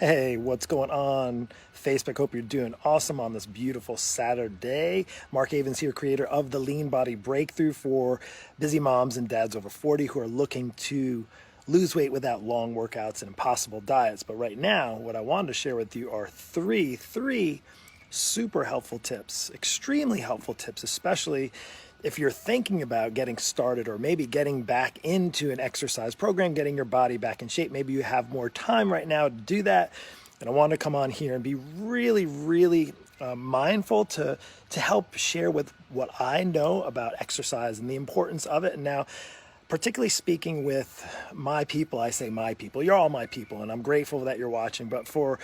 Hey, what's going on, Facebook? Hope you're doing awesome on this beautiful Saturday. Mark Avens here, creator of the Lean Body Breakthrough for busy moms and dads over 40 who are looking to lose weight without long workouts and impossible diets. But right now, what I wanted to share with you are three super helpful tips, extremely helpful tips, especially if you're thinking about getting started or maybe getting back into an exercise program, getting your body back in shape. Maybe you have more time right now to do that. And I want to come on here and be really mindful to help share with what I know about exercise and the importance of it. And now, particularly speaking with my people, I say my people, you're all my people, and I'm grateful that you're watching. But for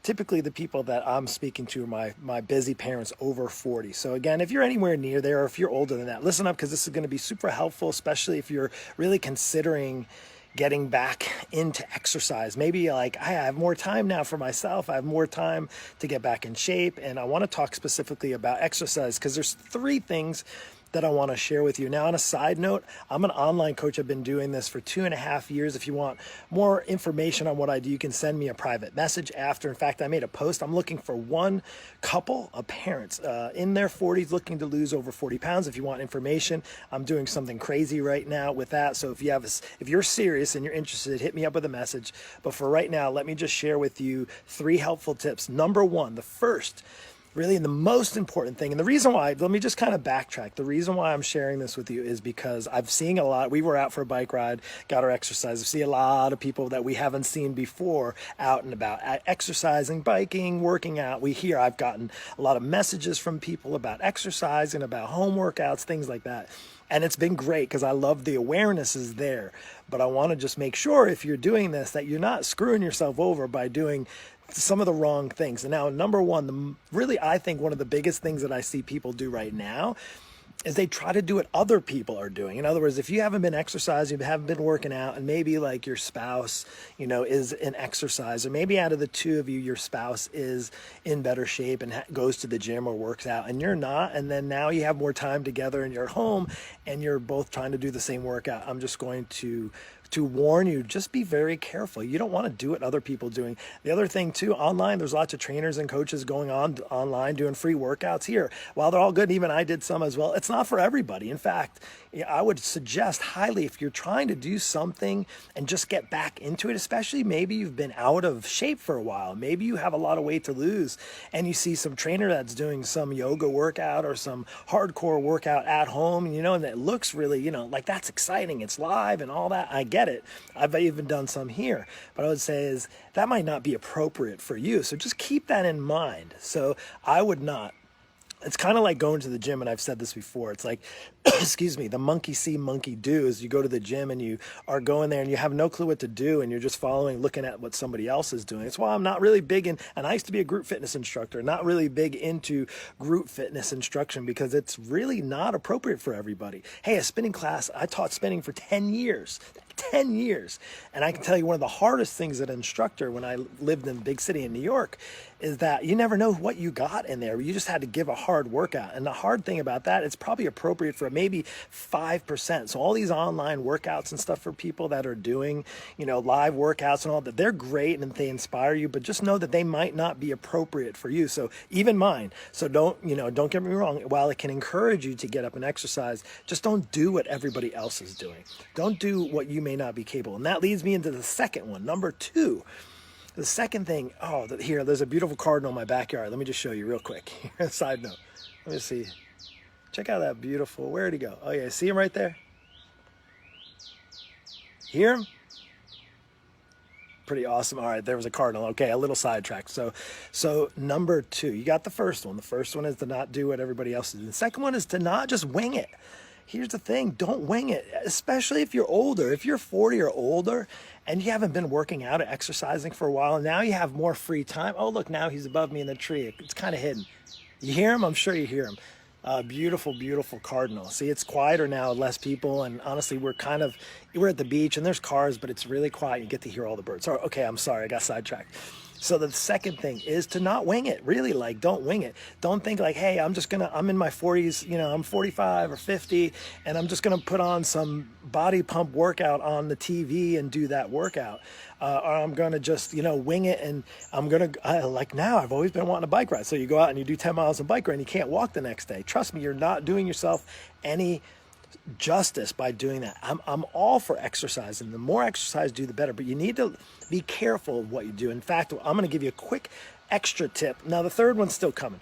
typically the people that I'm speaking to are my busy parents over 40. So again, if you're anywhere near there, or if you're older than that, listen up, because this is going to be super helpful, especially if you're really considering getting back into exercise. Maybe like, I have more time now for myself. I have more time to get back in shape. And I want to talk specifically about exercise because there's three things that I want to share with you. Now, on a side note, I'm an online coach. I've been doing this for 2.5 years. If you want more information on what I do, you can send me a private message after. In fact, I made a post. I'm looking for one couple of parents in their 40s looking to lose over 40 pounds. If you want information, I'm doing something crazy right now with that. So if you're serious and you're interested, hit me up with a message. But for right now, let me just share with you 3 helpful tips. Number 1, the first, really, and the most important thing, and the reason why, let me just kind of backtrack. The reason why I'm sharing this with you is because I've seen a lot. We were out for a bike ride, got our exercise. I see a lot of people that we haven't seen before out and about, exercising, biking, working out. I've gotten a lot of messages from people about exercising, about home workouts, things like that. And it's been great because I love the awareness is there. But I want to just make sure if you're doing this that you're not screwing yourself over by doing some of the wrong things. And now, number 1, really, I think one of the biggest things that I see people do right now is they try to do what other people are doing. In other words, if you haven't been exercising, you haven't been working out, and maybe like your spouse, is an exerciser, maybe out of the two of you, your spouse is in better shape and goes to the gym or works out, and you're not, and then now you have more time together in your home, and you're both trying to do the same workout. I'm just going to warn you, just be very careful. You don't want to do what other people are doing. The other thing too, online, there's lots of trainers and coaches going on online doing free workouts here. While they're all good, even I did some as well, it's not for everybody. In fact, I would suggest highly, if you're trying to do something and just get back into it, especially maybe you've been out of shape for a while, maybe you have a lot of weight to lose, and you see some trainer that's doing some yoga workout or some hardcore workout at home, and it looks really, like that's exciting, it's live and all that. I get it. I've even done some here, but I would say is that might not be appropriate for you. So just keep that in mind. So I would not. It's kind of like going to the gym, and I've said this before. It's like, excuse me, the monkey see, monkey do is you go to the gym and you are going there and you have no clue what to do and you're just looking at what somebody else is doing. It's why I'm not really big and I used to be a group fitness instructor, not really big into group fitness instruction because it's really not appropriate for everybody. Hey, a spinning class, I taught spinning for 10 years. 10 years. And I can tell you one of the hardest things as an instructor when I lived in a big city in New York is that you never know what you got in there. You just had to give a hard workout. And the hard thing about that, it's probably appropriate for maybe 5%. So all these online workouts and stuff for people that are doing, live workouts and all that, they're great and they inspire you, but just know that they might not be appropriate for you. So even mine. So don't get me wrong. While it can encourage you to get up and exercise, just don't do what everybody else is doing. Don't do what you may not be capable. And that leads me into the second one. Number 2, the second thing, here, there's a beautiful cardinal in my backyard. Let me just show you real quick. Side note. Let me see. Check out that beautiful, where'd he go? Oh yeah, see him right there? Hear him? Pretty awesome. All right, there was a cardinal. Okay, a little sidetrack. So number 2, you got the first one. The first one is to not do what everybody else is doing. The second one is to not just wing it. Here's the thing, don't wing it, especially if you're older. If you're 40 or older and you haven't been working out or exercising for a while, and now you have more free time. Oh, look, now he's above me in the tree. It's kind of hidden. You hear him? I'm sure you hear him. Beautiful, beautiful cardinal. See, it's quieter now, less people, and honestly, we're at the beach and there's cars, but it's really quiet. You get to hear all the birds. Okay, I'm sorry, I got sidetracked. So the second thing is to not wing it. Really, don't wing it. Don't think like, hey, I'm in my 40s, I'm 45 or 50, and I'm just gonna put on some body pump workout on the TV and do that workout. or I'm going to just, wing it, and I'm going to, like now, I've always been wanting a bike ride. So you go out and you do 10 miles of bike ride and you can't walk the next day. Trust me, you're not doing yourself any justice by doing that. I'm all for exercise, and the more exercise you do, the better. But you need to be careful of what you do. In fact, I'm going to give you a quick extra tip. Now, the third one's still coming,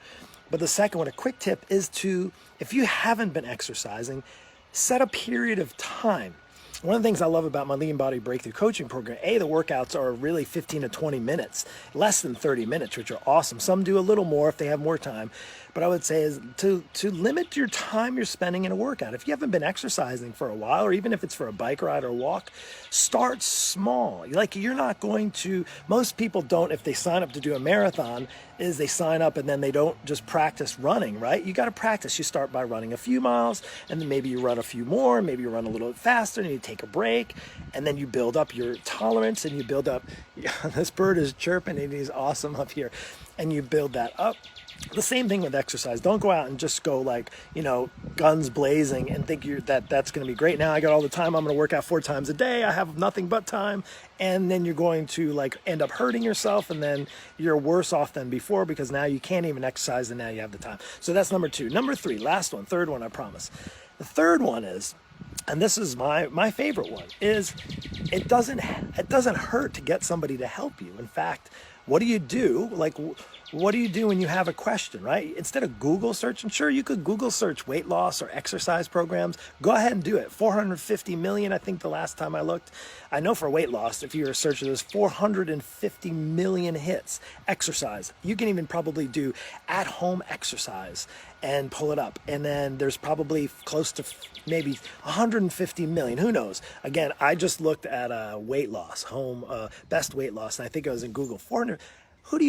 but the second one, a quick tip, is to, if you haven't been exercising, set a period of time. One of the things I love about my Lean Body Breakthrough coaching program, the workouts are really 15 to 20 minutes, less than 30 minutes, which are awesome. Some do a little more if they have more time. But I would say is to limit your time you're spending in a workout. If you haven't been exercising for a while, or even if it's for a bike ride or walk, start small. Like, you're not going to, most people don't, if they sign up to do a marathon, is they sign up and then they don't just practice running, right? You got to practice. You start by running a few miles, and then maybe you run a few more, maybe you run a little bit faster, and you take a break, and then you build up your tolerance, and you build up, this bird is chirping and he's awesome up here, and you build that up. The same thing with exercise. Don't go out and just go like, guns blazing and think that's going to be great. Now I got all the time. I'm going to work out 4 times a day. I have nothing but time. And then you're going to like end up hurting yourself, and then you're worse off than before because now you can't even exercise and now you have the time. So that's number 2. Number 3, last one, third one, I promise. The third one is, and this is my favorite one, is it doesn't hurt to get somebody to help you. In fact, what do you do? Like, what do you do when you have a question, right? Instead of Google searching, sure, you could Google search weight loss or exercise programs. Go ahead and do it. 450 million, I think the last time I looked. I know for weight loss, if you're a searcher, there's 450 million hits. Exercise. You can even probably do at-home exercise and pull it up. And then there's probably close to maybe 150 million. Who knows? Again, I just looked at weight loss, best weight loss, and I think I was in Google. 400. Who do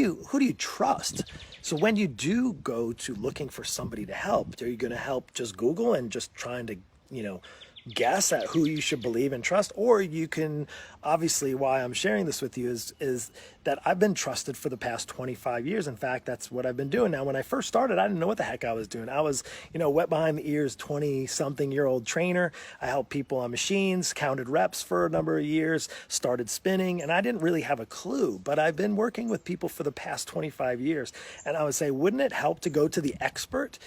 you trust? So when you do go to looking for somebody to help, are you going to help just Google and just trying to, guess at who you should believe and trust? Or you can, obviously, why I'm sharing this with you is that I've been trusted for the past 25 years. In fact, that's what I've been doing. Now, when I first started, I didn't know what the heck I was doing. I was, wet behind the ears, 20-something-year-old trainer. I helped people on machines, counted reps for a number of years, started spinning, and I didn't really have a clue. But I've been working with people for the past 25 years. And I would say, wouldn't it help to go to the expert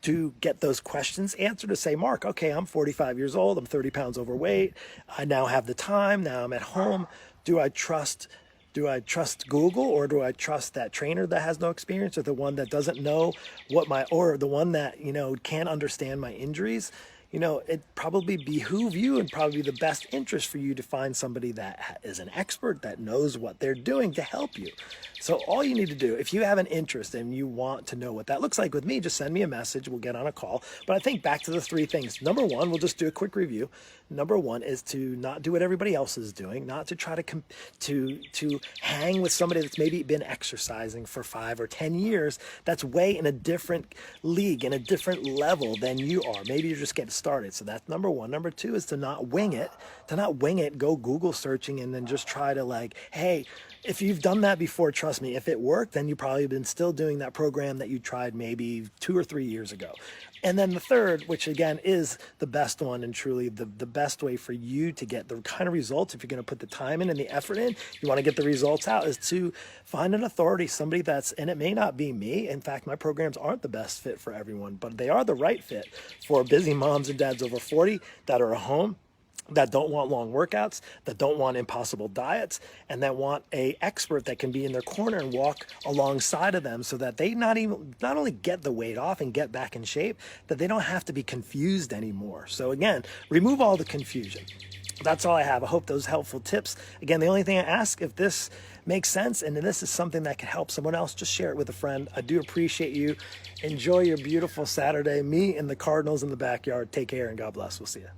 to get those questions answered, to say, Mark, okay, I'm 45 years old, I'm 30 pounds overweight, I now have the time, now I'm at home. Do I trust Google, or do I trust that trainer that has no experience, or the one that doesn't know or the one that, can't understand my injuries? It probably behoove you and probably the best interest for you to find somebody that is an expert, that knows what they're doing to help you. So all you need to do, if you have an interest and you want to know what that looks like with me, just send me a message. We'll get on a call. But I think back to the 3 things. Number 1, we'll just do a quick review. Number 1 is to not do what everybody else is doing, not to try to hang with somebody that's maybe been exercising for 5 or 10 years, that's way in a different league, in a different level than you are. Maybe you're just getting started. So that's number 1. Number 2 is to not wing it. Go Google searching and then just try to like, hey, if you've done that before, trust me, if it worked, then you've probably been still doing that program that you tried maybe 2 or 3 years ago. And then the third, which again is the best one and truly the best way for you to get the kind of results, if you're going to put the time in and the effort in, you want to get the results out, is to find an authority, somebody and it may not be me. In fact, my programs aren't the best fit for everyone, but they are the right fit for busy moms and dads over 40 that are at home, that don't want long workouts, that don't want impossible diets, and that want an expert that can be in their corner and walk alongside of them so that they not only get the weight off and get back in shape, that they don't have to be confused anymore. So again, remove all the confusion. That's all I have. I hope those helpful tips. Again, the only thing I ask, if this makes sense and this is something that can help someone else, just share it with a friend. I do appreciate you. Enjoy your beautiful Saturday. Me and the Cardinals in the backyard. Take care and God bless. We'll see you.